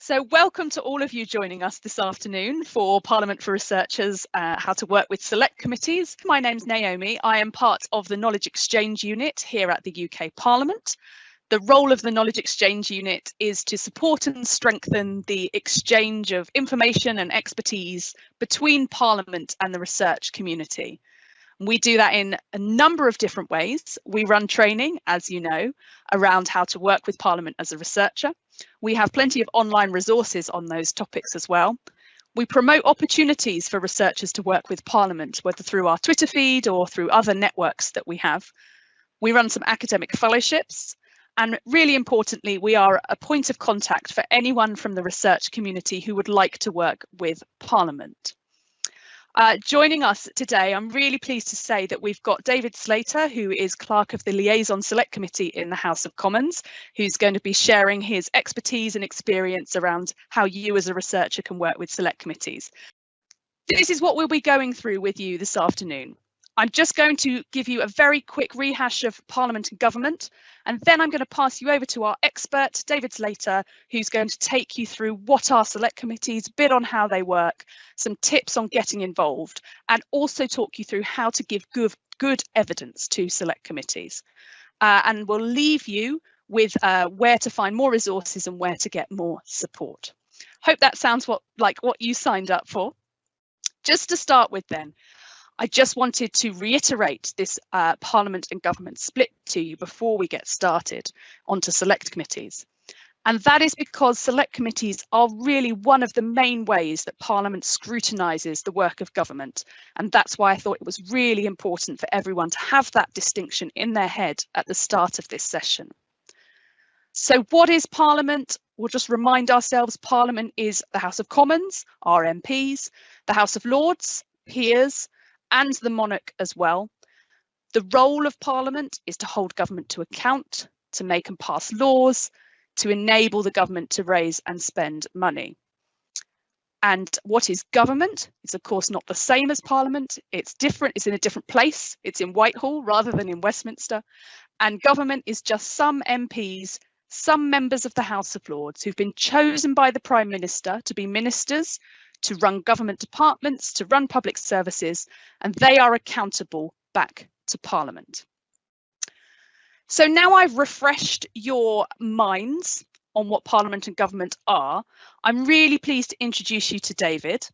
So welcome to all of you joining us this afternoon for Parliament for Researchers, How to Work with Select Committees. My name's Naomi. I am part of the Knowledge Exchange Unit here at the UK Parliament. The role of the Knowledge Exchange Unit is to support and strengthen the exchange of information and expertise between Parliament and the research community. We do that in a number of different ways. We run training, as you know, around how to work with Parliament as a researcher. We have plenty of online resources on those topics as well. We promote opportunities for researchers to work with Parliament, whether through our Twitter feed or through other networks that we have. We run some academic fellowships. And really importantly, we are a point of contact for anyone from the research community who would like to work with Parliament. Joining us today, I'm really pleased to say that we've got David Slater, who is Clerk of the Liaison Select Committee in the House of Commons, who's going to be sharing his expertise and experience around how you as a researcher can work with select committees. This is what we'll be going through with you this afternoon. I'm just going to give you a very quick rehash of Parliament and government, and then I'm going to pass you over to our expert, David Slater, who's going to take you through what are select committees, a bit on how they work, some tips on getting involved, and also talk you through how to give good evidence to select committees. And we'll leave you with where to find more resources and where to get more support. Hope that sounds like what you signed up for. Just to start with then, I just wanted to reiterate this Parliament and government split to you before we get started onto select committees. And that is because select committees are really one of the main ways that Parliament scrutinises the work of government. And that's why I thought it was really important for everyone to have that distinction in their head at the start of this session. So what is Parliament? We'll just remind ourselves Parliament is the House of Commons, our MPs, the House of Lords, peers, and the monarch as well. The role of Parliament is to hold government to account, to make and pass laws, to enable the government to raise and spend money. And what is government? It's of course not the same as Parliament. It's different, it's in a different place. It's in Whitehall rather than in Westminster. And government is just some MPs, some members of the House of Lords who've been chosen by the Prime Minister to be ministers, to run government departments, to run public services, and they are accountable back to Parliament. So now I've refreshed your minds on what Parliament and government are, I'm really pleased to introduce you to David.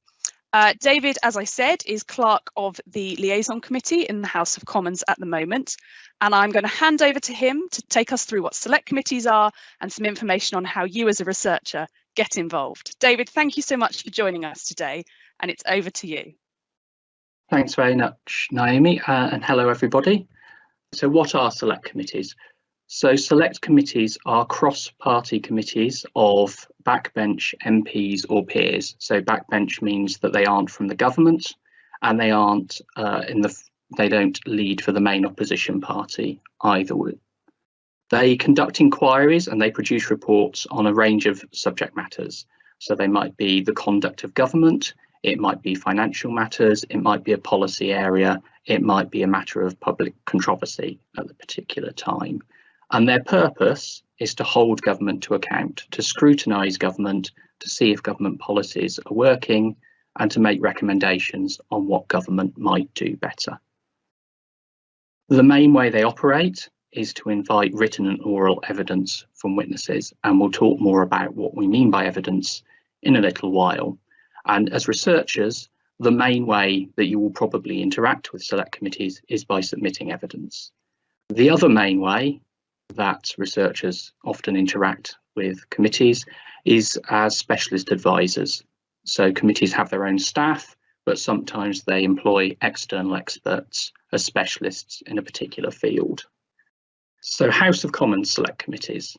David, as I said, is Clerk of the Liaison Committee in the House of Commons at the moment, and I'm going to hand over to him to take us through what select committees are and some information on how you as a researcher get involved. David, thank you so much for joining us today, and it's over to you. Thanks very much, Naomi, and hello everybody. So what are select committees? So select committees are cross-party committees of backbench MPs or peers. So backbench means that they aren't from the government and they aren't they don't lead for the main opposition party either. They conduct inquiries and they produce reports on a range of subject matters. So they might be the conduct of government, it might be financial matters, it might be a policy area, it might be a matter of public controversy at the particular time. And their purpose is to hold government to account, to scrutinise government, to see if government policies are working, and to make recommendations on what government might do better. The main way they operate is to invite written and oral evidence from witnesses, and we'll talk more about what we mean by evidence in a little while. And as researchers, the main way that you will probably interact with select committees is by submitting evidence. The other main way that researchers often interact with committees is as specialist advisors. So committees have their own staff, but sometimes they employ external experts as specialists in a particular field. So House of Commons select committees.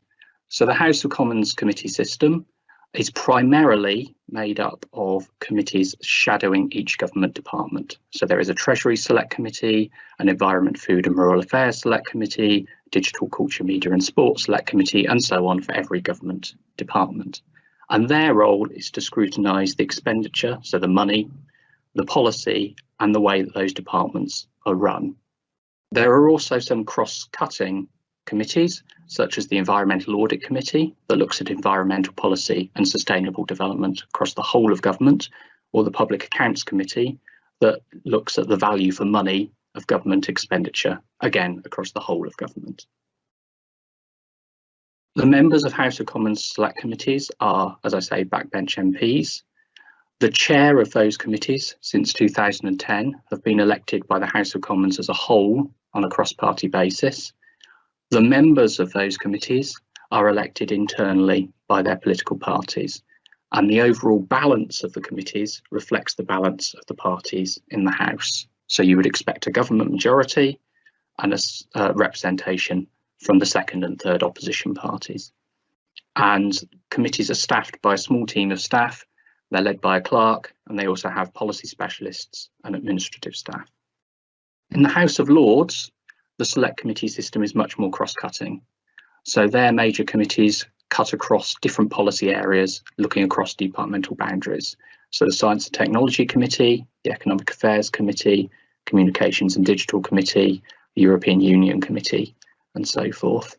So the House of Commons committee system is primarily made up of committees shadowing each government department. So there is a Treasury Select Committee, an Environment, Food and Rural Affairs Select Committee, Digital, Culture, Media and Sports Select Committee, and so on for every government department. And their role is to scrutinise the expenditure, so the money, the policy and the way that those departments are run. There are also some cross-cutting committees, such as the Environmental Audit Committee, that looks at environmental policy and sustainable development across the whole of government, or the Public Accounts Committee, that looks at the value for money of government expenditure, again, across the whole of government. The members of House of Commons select committees are, as I say, backbench MPs. The chair of those committees since 2010 have been elected by the House of Commons as a whole on a cross-party basis. The members of those committees are elected internally by their political parties, and the overall balance of the committees reflects the balance of the parties in the House. So you would expect a government majority and a representation from the second and third opposition parties. And committees are staffed by a small team of staff. They're led by a clerk, and they also have policy specialists and administrative staff. In the House of Lords, the select committee system is much more cross-cutting. So their major committees cut across different policy areas, looking across departmental boundaries. So the Science and Technology Committee, the Economic Affairs Committee, Communications and Digital Committee, the European Union Committee, and so forth.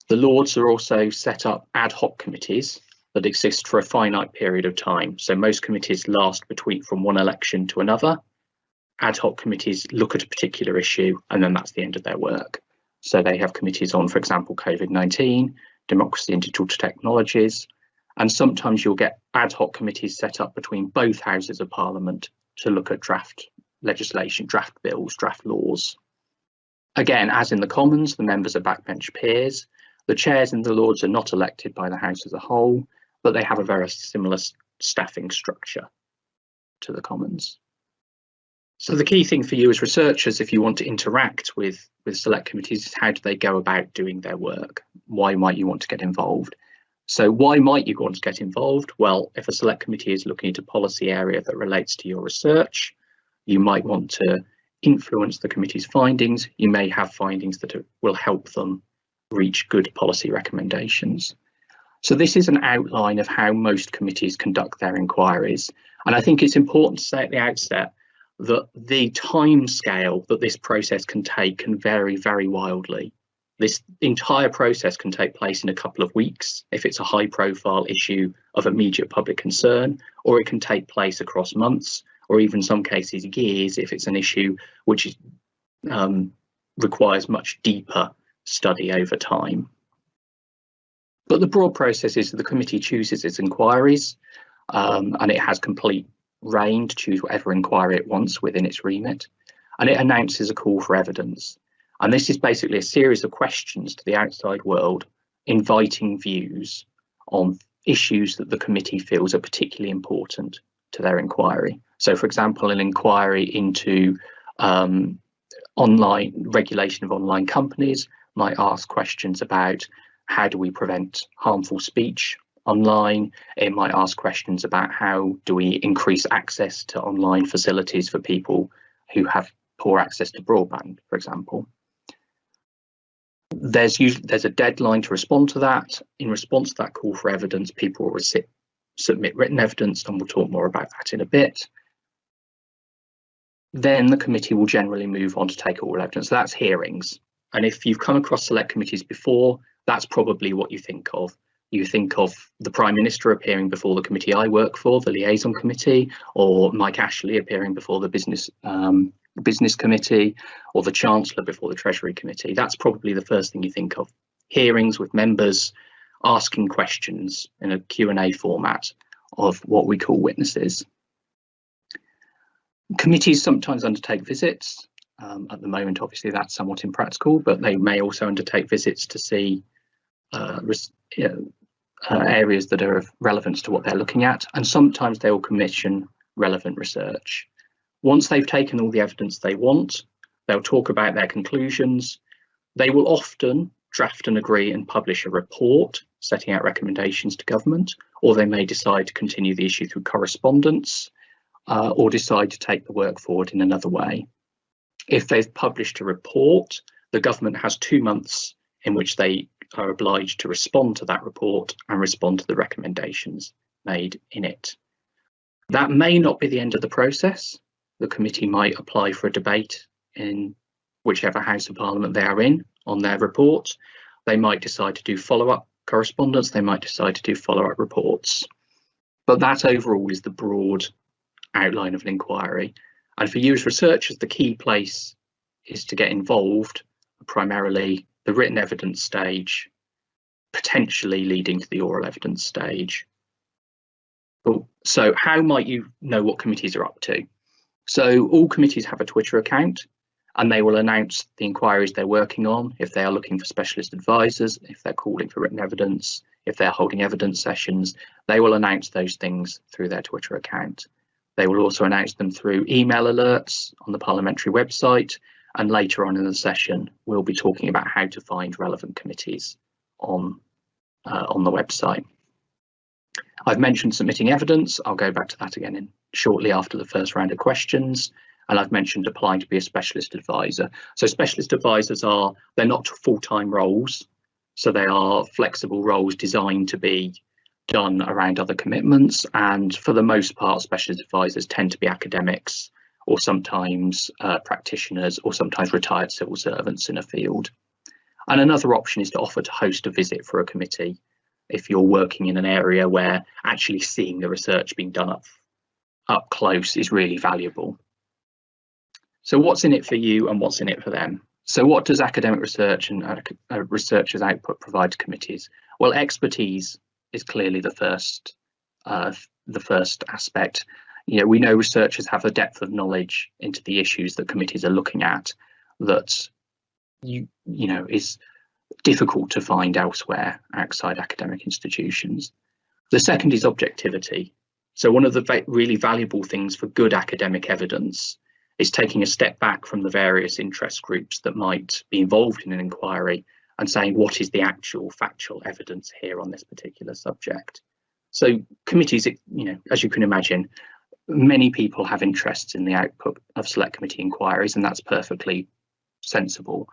The Lords are also set up ad hoc committees that exist for a finite period of time. So most committees last from one election to another. Ad hoc committees look at a particular issue, and then that's the end of their work. So they have committees on, for example, COVID-19, democracy and digital technologies, and sometimes you'll get ad hoc committees set up between both houses of Parliament to look at draft legislation, draft bills, draft laws. Again, as in the Commons, the members are backbench peers. The chairs in the Lords are not elected by the House as a whole, but they have a very similar staffing structure to the Commons. So the key thing for you as researchers, if you want to interact with select committees, is how do they go about doing their work? Why might you want to get involved? So why might you want to get involved? Well, if a select committee is looking at a policy area that relates to your research, you might want to influence the committee's findings. You may have findings that will help them reach good policy recommendations. So this is an outline of how most committees conduct their inquiries. And I think it's important to say at the outset that the time scale that this process can take can vary very wildly. This entire process can take place in a couple of weeks if it's a high profile issue of immediate public concern, or it can take place across months, or even some cases years if it's an issue which is, requires much deeper study over time. But the broad process is that the committee chooses its inquiries, and it has complete reign to choose whatever inquiry it wants within its remit, and it announces a call for evidence. And this is basically a series of questions to the outside world, inviting views on issues that the committee feels are particularly important to their inquiry. So, for example, an inquiry into online regulation of online companies might ask questions about how do we prevent harmful speech online. It might ask questions about how do we increase access to online facilities for people who have poor access to broadband, for example. There's a deadline to respond to that. In response to that call for evidence, people will submit written evidence, and we'll talk more about that in a bit. Then the committee will generally move on to take all evidence. So that's hearings. And if you've come across select committees before, that's probably what you think of. You think of the Prime Minister appearing before the committee I work for, the Liaison Committee, or Mike Ashley appearing before the Business Committee, or the Chancellor before the Treasury Committee. That's probably the first thing you think of. Hearings with members asking questions in a Q&A format of what we call witnesses. Committees sometimes undertake visits. At the moment, obviously, that's somewhat impractical, but they may also undertake visits to see areas that are of relevance to what they're looking at, and sometimes they will commission relevant research. Once they've taken all the evidence they want, they'll talk about their conclusions. They will often draft and agree and publish a report setting out recommendations to government, or they may decide to continue the issue through correspondence, or decide to take the work forward in another way. If they've published a report, the government has 2 months in which they are obliged to respond to that report and respond to the recommendations made in it. That may not be the end of the process. The committee might apply for a debate in whichever House of Parliament they are in on their report, They might decide to do follow-up correspondence, they might decide to do follow-up reports. But that overall is the broad outline of an inquiry. And for you as researchers, the key place is to get involved, primarily the written evidence stage, potentially leading to the oral evidence stage. So how might you know what committees are up to? So all committees have a Twitter account, and they will announce the inquiries they're working on, if they are looking for specialist advisors, if they're calling for written evidence, if they're holding evidence sessions. They will announce those things through their Twitter account. They will also announce them through email alerts on the parliamentary website, and later on in the session we'll be talking about how to find relevant committees on the website. I've mentioned submitting evidence. I'll go back to that again shortly after the first round of questions. And I've mentioned applying to be a specialist advisor. So specialist advisors they're not full-time roles. So they are flexible roles designed to be done around other commitments. And for the most part, specialist advisors tend to be academics, or sometimes practitioners, or sometimes retired civil servants in a field. And another option is to offer to host a visit for a committee if you're working in an area where actually seeing the research being done up close is really valuable. So what's in it for you and what's in it for them? So what does academic research and researchers' output provide to committees? Well, expertise is clearly the first aspect. You know, we know researchers have a depth of knowledge into the issues that committees are looking at that you know is difficult to find elsewhere outside academic institutions. The second is objectivity. So one of the really valuable things for good academic evidence is taking a step back from the various interest groups that might be involved in an inquiry and saying, what is the actual factual evidence here on this particular subject? So committees, you know, as you can imagine, many people have interests in the output of select committee inquiries, and that's perfectly sensible.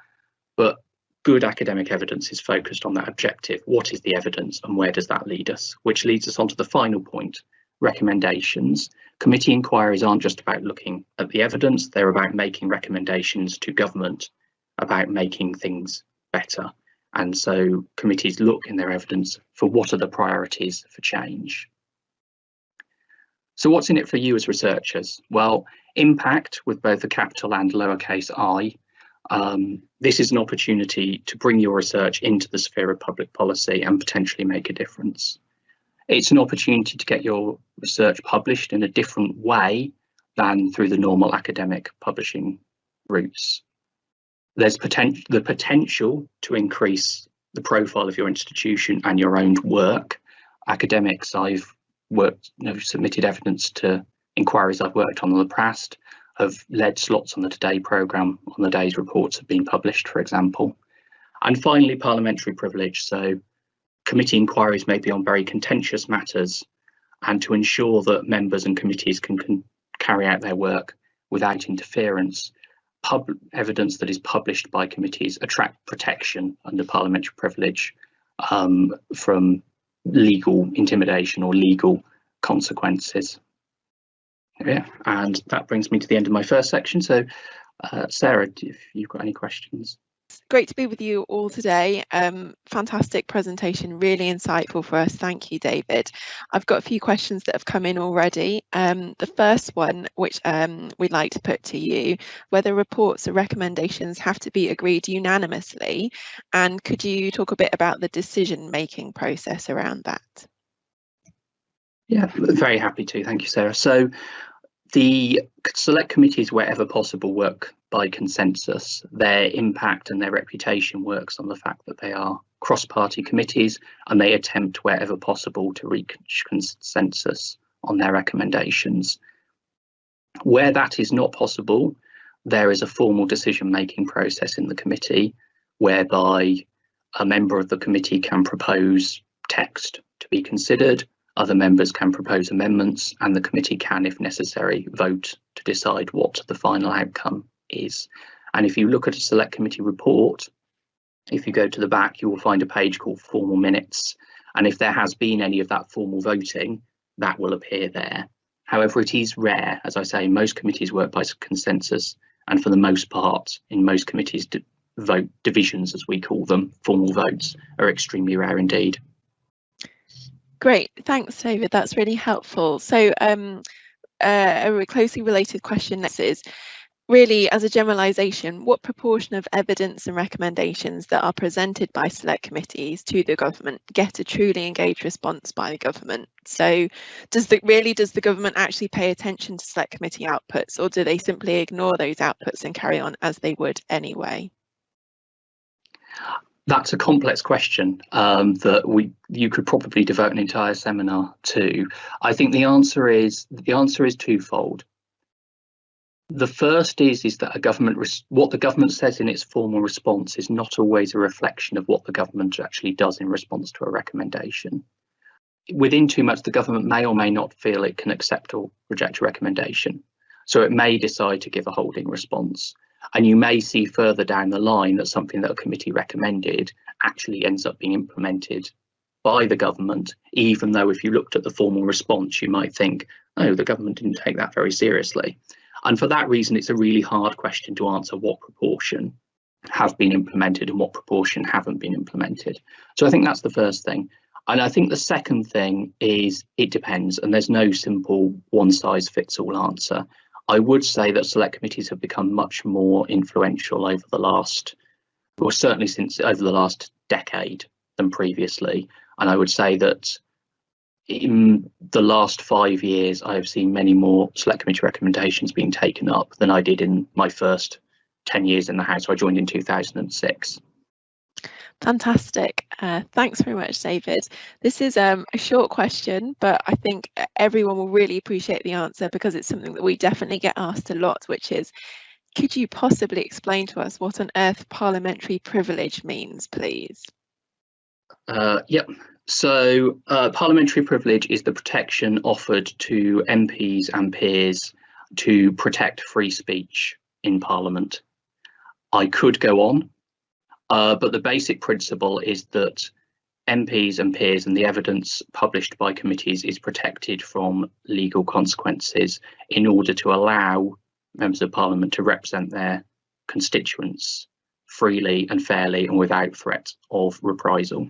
But good academic evidence is focused on that objective. What is the evidence and where does that lead us? Which leads us on to the final point, recommendations. Committee inquiries aren't just about looking at the evidence, they're about making recommendations to government about making things better. And so committees look in their evidence for what are the priorities for change. So what's in it for you as researchers? Well, impact with both a capital and lowercase I. This is an opportunity to bring your research into the sphere of public policy and potentially make a difference. It's an opportunity to get your research published in a different way than through the normal academic publishing routes. There's the potential to increase the profile of your institution and your own work. Academics I've submitted evidence to inquiries I've worked on in the past, have led slots on the Today programme on the days reports have been published, for example. And finally, parliamentary privilege. So committee inquiries may be on very contentious matters, and to ensure that members and committees can carry out their work without interference, evidence that is published by committees attract protection under parliamentary privilege from legal intimidation or legal consequences. Yeah, and that brings me to the end of my first section. So Sarah, if you've got any questions. Great to be with you all today. Fantastic presentation, really insightful for us. Thank you, David. I've got a few questions that have come in already. The first one, which we'd like to put to you, whether reports or recommendations have to be agreed unanimously, and could you talk a bit about the decision-making process around that? Yeah, very happy to. Thank you, Sarah. So the select committees, wherever possible, work by consensus. Their impact and their reputation works on the fact that they are cross-party committees, and they attempt wherever possible to reach consensus on their recommendations. Where that is not possible, there is a formal decision-making process in the committee whereby a member of the committee can propose text to be considered. Other members can propose amendments, and the committee can, if necessary, vote to decide what the final outcome is. And if you look at a select committee report, if you go to the back, you will find a page called formal minutes. And if there has been any of that formal voting, that will appear there. However, it is rare. As I say, most committees work by consensus, and for the most part, in most committees, vote divisions, as we call them, formal votes, are extremely rare indeed. Great, thanks, David. That's really helpful. So a closely related question next is, really, as a generalisation, what proportion of evidence and recommendations that are presented by select committees to the government get a truly engaged response by the government? So does the government actually pay attention to select committee outputs, or do they simply ignore those outputs and carry on as they would anyway? That's a complex question that you could probably devote an entire seminar to. I think the answer is twofold. The first is that what the government says in its formal response is not always a reflection of what the government actually does in response to a recommendation. Within 2 months, the government may or may not feel it can accept or reject a recommendation. So it may decide to give a holding response. And you may see further down the line that something that a committee recommended actually ends up being implemented by the government, even though if you looked at the formal response, you might think, oh, the government didn't take that very seriously. And for that reason, it's a really hard question to answer what proportion have been implemented and what proportion haven't been implemented. So I think that's the first thing. And I think the second thing is it depends, and there's no simple one-size-fits-all answer. I would say that select committees have become much more influential over the last, or certainly since over the last decade than previously. And I would say that in the last 5 years, I have seen many more select committee recommendations being taken up than I did in my first 10 years in the House. I joined in 2006. Fantastic. Thanks very much, David. This is a short question, but I think everyone will really appreciate the answer because it's something that we definitely get asked a lot, which is, could you possibly explain to us what on earth parliamentary privilege means, please? Yep. So parliamentary privilege is the protection offered to MPs and peers to protect free speech in Parliament. I could go on. But the basic principle is that MPs and peers and the evidence published by committees is protected from legal consequences in order to allow members of Parliament to represent their constituents freely and fairly and without threat of reprisal.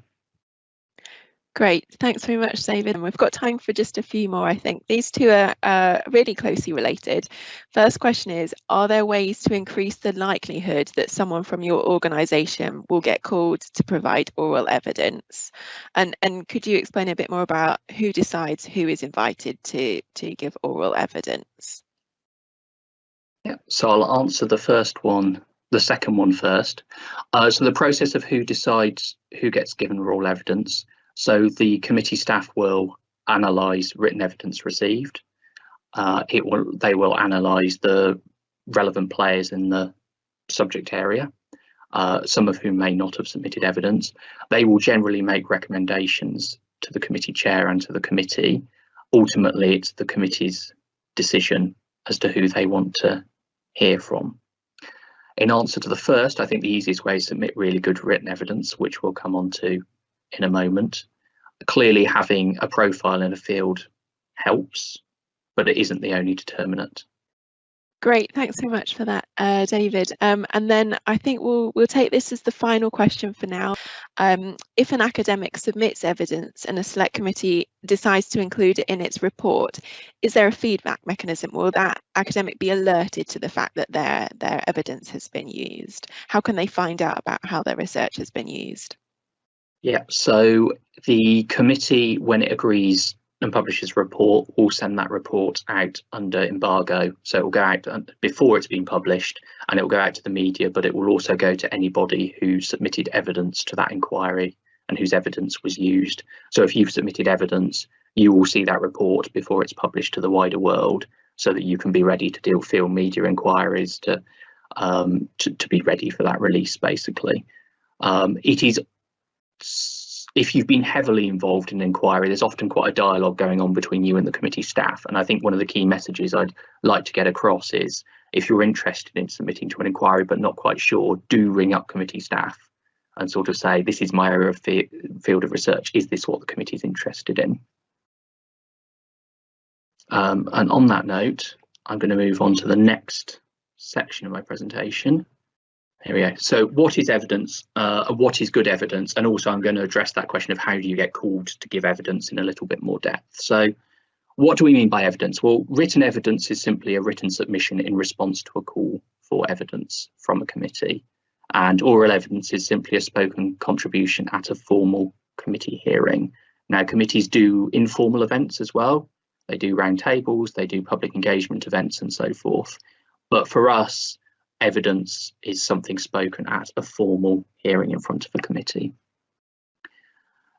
Great, thanks very much, David. And we've got time for just a few more, I think. These two are really closely related. First question is, are there ways to increase the likelihood that someone from your organisation will get called to provide oral evidence? And could you explain a bit more about who decides who is invited to give oral evidence? Yeah, so I'll answer the second one first. So the process of who decides who gets given oral evidence. So the committee staff will analyse written evidence received. They will analyse the relevant players in the subject area, some of whom may not have submitted evidence. They will generally make recommendations to the committee chair and to the committee. Ultimately, it's the committee's decision as to who they want to hear from. In answer to the first, I think the easiest way is to submit really good written evidence, which we'll come on to in a moment. Clearly, having a profile in a field helps, but it isn't the only determinant. Great, thanks so much for that, David. And then I think we'll take this as the final question for now. If an academic submits evidence and a select committee decides to include it in its report, is there a feedback mechanism? Will that academic be alerted to the fact that their evidence has been used? How can they find out about how their research has been used? Yeah, so the committee, when it agrees and publishes a report, will send that report out under embargo. So it will go out before it's been published, and it will go out to the media, but it will also go to anybody who submitted evidence to that inquiry and whose evidence was used. So if you've submitted evidence, you will see that report before it's published to the wider world, so that you can be ready to deal field media inquiries to be ready for that release, basically. It is, if you've been heavily involved in an inquiry, there's often quite a dialogue going on between you and the committee staff. And I think one of the key messages I'd like to get across is, if you're interested in submitting to an inquiry but not quite sure, do ring up committee staff and sort of say, this is my area of field of research. Is this what the committee is interested in? And on that note, I'm going to move on to the next section of my presentation. Here we go. So what is evidence? What is good evidence? And also I'm going to address that question of how do you get called to give evidence in a little bit more depth. So what do we mean by evidence? Well, written evidence is simply a written submission in response to a call for evidence from a committee. And oral evidence is simply a spoken contribution at a formal committee hearing. Now, committees do informal events as well. They do roundtables, they do public engagement events and so forth. But for us, evidence is something spoken at a formal hearing in front of a committee.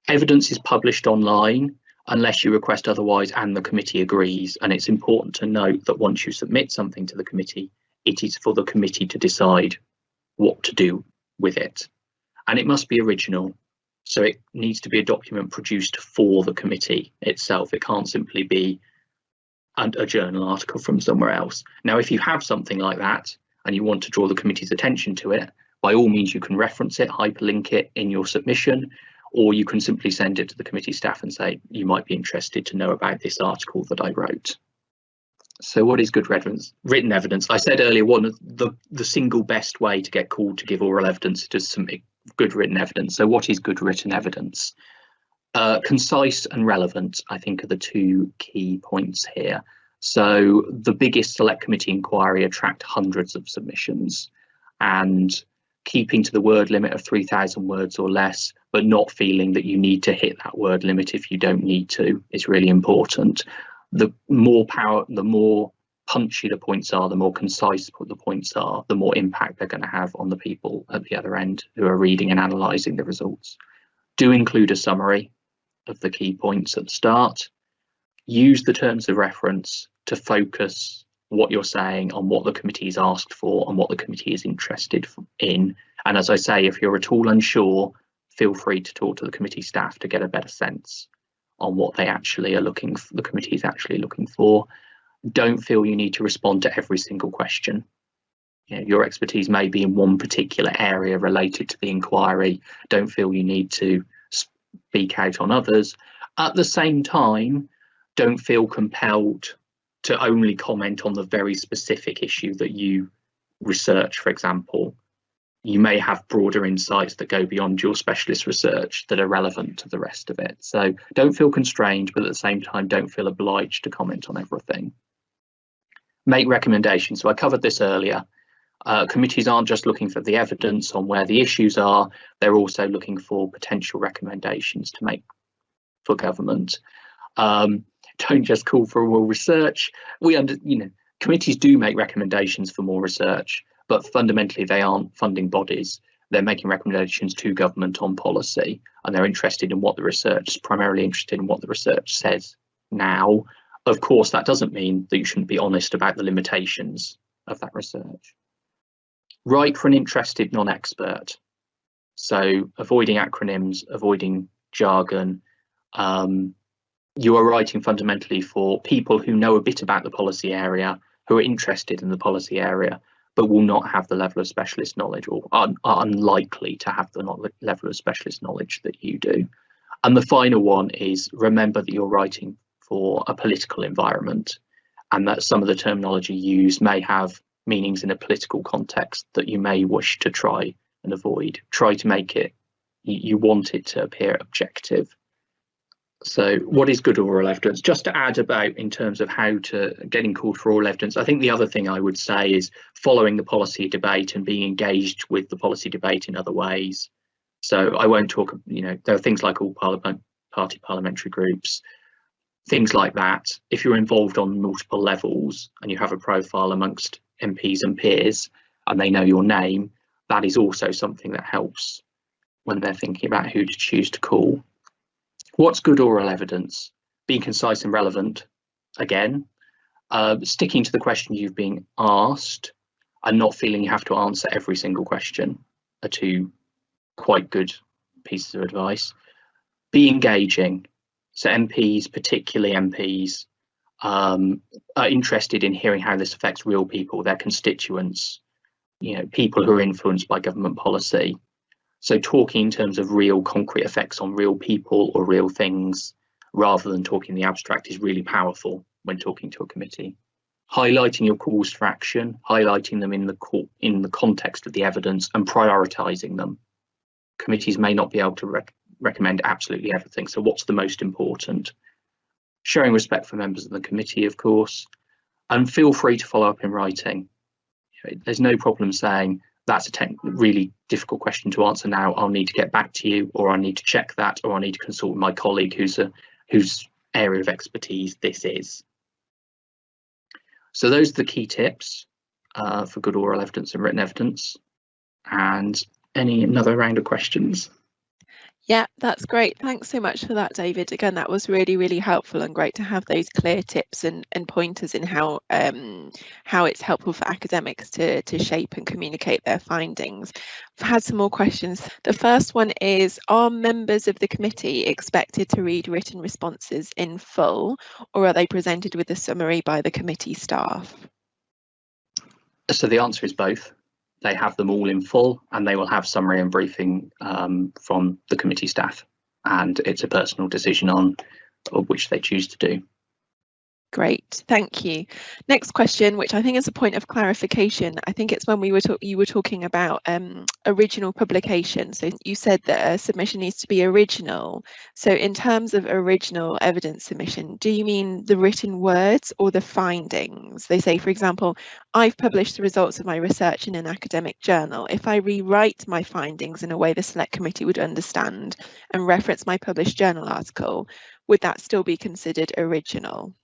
Evidence is published online unless you request otherwise and the committee agrees. And it's important to note that once you submit something to the committee, it is for the committee to decide what to do with it. And it must be original. So it needs to be a document produced for the committee itself. It can't simply be a journal article from somewhere else. Now, if you have something like that and you want to draw the committee's attention to it, by all means, you can reference it, hyperlink it in your submission, or you can simply send it to the committee staff and say, you might be interested to know about this article that I wrote. So what is good written evidence? I said earlier, one of the single best way to get called to give oral evidence is to submit good written evidence. So what is good written evidence? Concise and relevant, I think, are the two key points here. So the biggest select committee inquiry attract hundreds of submissions, and keeping to the word limit of 3,000 words or less, but not feeling that you need to hit that word limit if you don't need to, is really important. The more punchy the points are, the more concise the points are, the more impact they're going to have on the people at the other end who are reading and analysing the results. Do include a summary of the key points at the start. Use the terms of reference to focus what you're saying on what the committee is asked for and what the committee is interested in. And as I say, if you're at all unsure, feel free to talk to the committee staff to get a better sense on what they actually are looking for, the committee is actually looking for. Don't feel you need to respond to every single question. You know, your expertise may be in one particular area related to the inquiry. Don't feel you need to speak out on others. At the same time, don't feel compelled to only comment on the very specific issue that you research, for example. You may have broader insights that go beyond your specialist research that are relevant to the rest of it. So don't feel constrained, but at the same time, don't feel obliged to comment on everything. Make recommendations. So I covered this earlier. Committees aren't just looking for the evidence on where the issues are, they're also looking for potential recommendations to make for government. Don't just call for more research. Committees do make recommendations for more research, but fundamentally they aren't funding bodies. They're making recommendations to government on policy, and they're interested in what the research, primarily interested in what the research says now. Of course, that doesn't mean that you shouldn't be honest about the limitations of that research. Write for an interested non-expert. So avoiding acronyms, avoiding jargon. You are writing fundamentally for people who know a bit about the policy area, who are interested in the policy area, but will not have the level of specialist knowledge, or are unlikely to have the level of specialist knowledge that you do. And the final one is remember that you're writing for a political environment, and that some of the terminology used may have meanings in a political context that you may wish to try and avoid. Try to make it, you want it to appear objective. So what is good oral evidence? Just to add about in terms of how to getting called for oral evidence, I think the other thing I would say is following the policy debate and being engaged with the policy debate in other ways. So I won't talk, there are things like all party parliamentary groups, things like that. If you're involved on multiple levels and you have a profile amongst MPs and peers and they know your name, that is also something that helps when they're thinking about who to choose to call. What's good oral evidence? Be concise and relevant, again. Sticking to the question you've been asked and not feeling you have to answer every single question are two quite good pieces of advice. Be engaging. So MPs, particularly MPs, are interested in hearing how this affects real people, their constituents, people who are influenced by government policy. So talking in terms of real concrete effects on real people or real things, rather than talking in the abstract, is really powerful when talking to a committee. highlighting your calls for action, highlighting them in the context of the evidence, and prioritising them. Committees may not be able to recommend absolutely everything, so what's the most important? Showing respect for members of the committee, of course, and feel free to follow up in writing. There's no problem saying that's a really difficult question to answer now, I'll need to get back to you, or I need to check that, or I need to consult with my colleague whose area of expertise this is. So those are the key tips for good oral evidence and written evidence. And another round of questions? Yeah, that's great. Thanks so much for that, David. Again, that was really, really helpful and great to have those clear tips and pointers in how it's helpful for academics to shape and communicate their findings. I've had some more questions. The first one is, are members of the committee expected to read written responses in full, or are they presented with a summary by the committee staff? So the answer is both. They have them all in full, and they will have summary and briefing from the committee staff, and it's a personal decision on which they choose to do. Great, thank you. Next question, which I think is a point of clarification. I think it's when you were talking about original publication. So you said that a submission needs to be original. So in terms of original evidence submission, do you mean the written words or the findings? They say, for example, I've published the results of my research in an academic journal. If I rewrite my findings in a way the Select Committee would understand and reference my published journal article, would that still be considered original?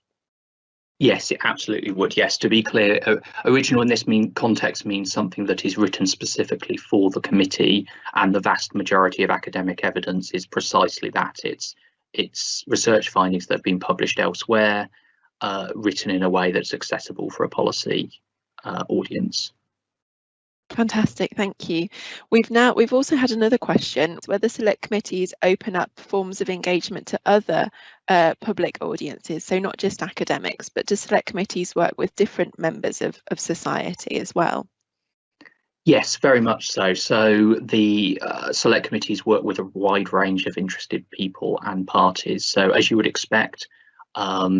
Yes, it absolutely would. Yes, to be clear, original in this context means something that is written specifically for the committee, and the vast majority of academic evidence is precisely that. It's research findings that have been published elsewhere, written in a way that's accessible for a policy audience. Fantastic, thank you. We've also had another question, whether select committees open up forms of engagement to other public audiences, so not just academics, but do select committees work with different members of society as well? Yes, very much so. So the select committees work with a wide range of interested people and parties. So as you would expect,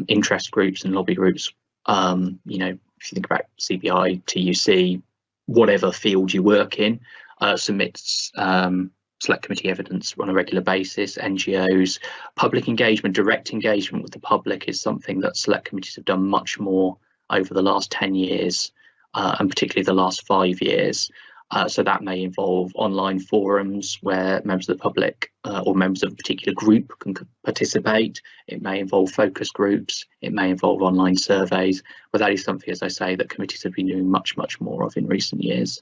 interest groups and lobby groups, if you think about CBI, TUC, whatever field you work in, submits select committee evidence on a regular basis. NGOs, public engagement, direct engagement with the public is something that select committees have done much more over the last 10 years, and particularly the last 5 years. So that may involve online forums where members of the public or members of a particular group can participate. It may involve focus groups. It may involve online surveys. But that is something, as I say, that committees have been doing much, much more of in recent years.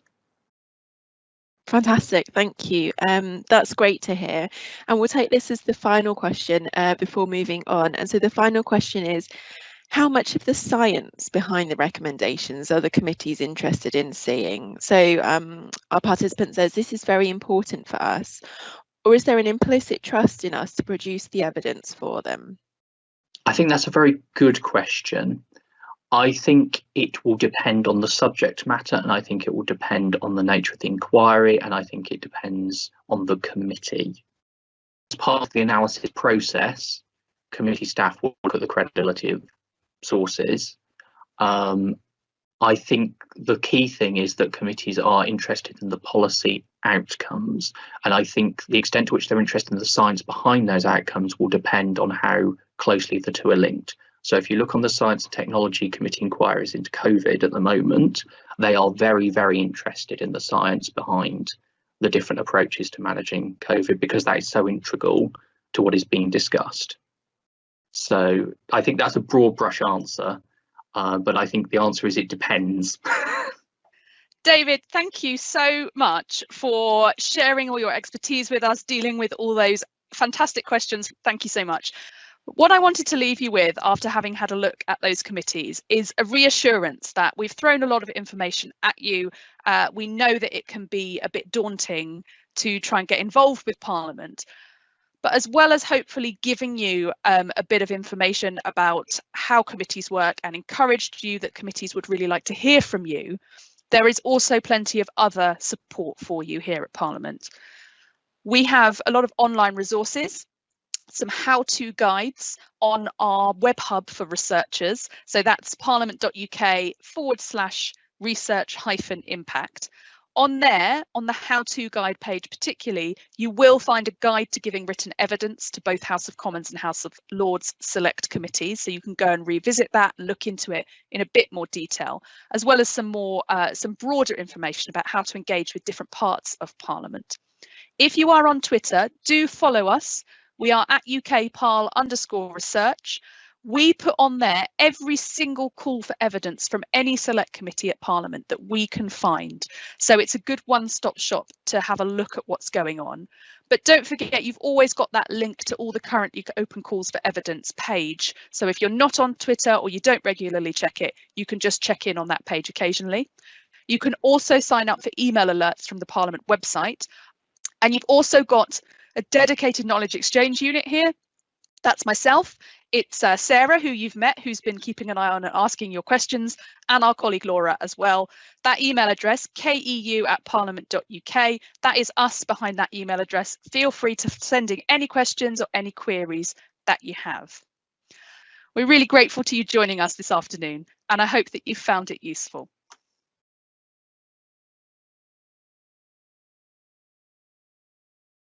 Fantastic, thank you. That's great to hear. And we'll take this as the final question before moving on. And so the final question is, how much of the science behind the recommendations are the committees interested in seeing? So our participant says this is very important for us, or is there an implicit trust in us to produce the evidence for them? I think that's a very good question. I think it will depend on the subject matter, and I think it will depend on the nature of the inquiry, and I think it depends on the committee. As part of the analysis process, committee staff will look at the credibility of sources. I think the key thing is that committees are interested in the policy outcomes, and I think the extent to which they're interested in the science behind those outcomes will depend on how closely the two are linked. So if you look on the Science and Technology Committee inquiries into COVID at the moment, they are very, very interested in the science behind the different approaches to managing COVID, because that is so integral to what is being discussed. So I think that's a broad brush answer, but I think the answer is it depends. David, thank you so much for sharing all your expertise with us, dealing with all those fantastic questions. Thank you so much. What I wanted to leave you with after having had a look at those committees is a reassurance that we've thrown a lot of information at you. We know that it can be a bit daunting to try and get involved with Parliament. But as well as hopefully giving you a bit of information about how committees work and encouraged you that committees would really like to hear from you, there is also plenty of other support for you here at Parliament. We have a lot of online resources some how-to guides on our web hub for researchers. So that's parliament.uk/research-impact. On there, on the how-to guide page particularly, you will find a guide to giving written evidence to both House of Commons and House of Lords select committees. So you can go and revisit that and look into it in a bit more detail, as well as some broader information about how to engage with different parts of Parliament. If you are on Twitter, do follow us. We are at UKParl_research. We put on there every single call for evidence from any select committee at Parliament that we can find. So it's a good one-stop shop to have a look at what's going on. But don't forget, you've always got that link to all the currently open calls for evidence page. So if you're not on Twitter or you don't regularly check it, you can just check in on that page occasionally. You can also sign up for email alerts from the Parliament website. And you've also got a dedicated knowledge exchange unit here. That's myself. It's Sarah, who you've met, who's been keeping an eye on and asking your questions, and our colleague Laura as well. That email address, keu@parliament.uk, that is us behind that email address. Feel free to send in any questions or any queries that you have. We're really grateful to you joining us this afternoon, and I hope that you found it useful.